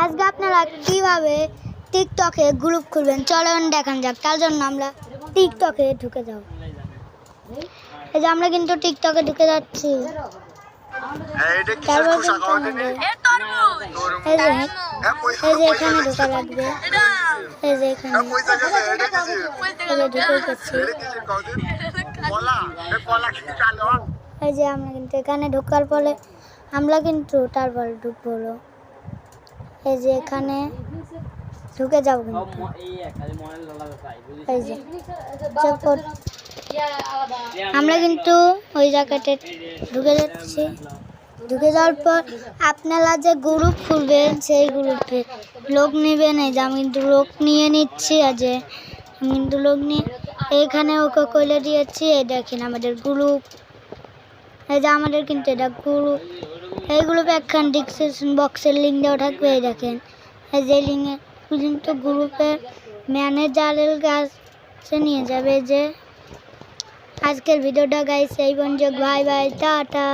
আজকে আপনারা কিভাবে টিকটকে গ্রুপ খুলবেন চলুন দেখান যাক। তার জন্য আমরা টিকটকে ঢুকে যাব। এই যে আমরা কিন্তু টিকটকে ঢুকে যাচ্ছি। তারপর কিন্তু এই যে এখানে ঢোকা লাগবে। এই যে এখানে ঢুকে গেছি। এই যে আমরা কিন্তু এখানে ঢোকার পরে আমরা কিন্তু তারপর ঢুকবো। এই যে এখানে ঢুকে যাব কিন্তু এই যে আমরা কিন্তু ওই জায়গাতে ঢুকে যাচ্ছি। ঢুকে যাওয়ার পর আপনারা যে গ্রুপ খুলবেন সেই গ্রুপে লোক নেবেন। এই যে আমি কিন্তু লোক নিয়ে নিচ্ছি। আজ আমি কিন্তু লোক নিয়ে এইখানে ওকে কইলে দিয়েছি। এই দেখেন আমাদের গ্রুপ। এই যে আমাদের কিন্তু এটা গ্রুপ। এই গ্রুপে একখান ডিসক্রিপশন বক্সের লিঙ্ক দেওয়া থাকবে। এই দেখেন এই যে লিঙ্কে কিন্তু গ্রুপের ম্যানেজারের কাছে নিয়ে যাবে। যে আজকের ভিডিওটা গাইস এই পর্যন্ত। Bye bye, tata.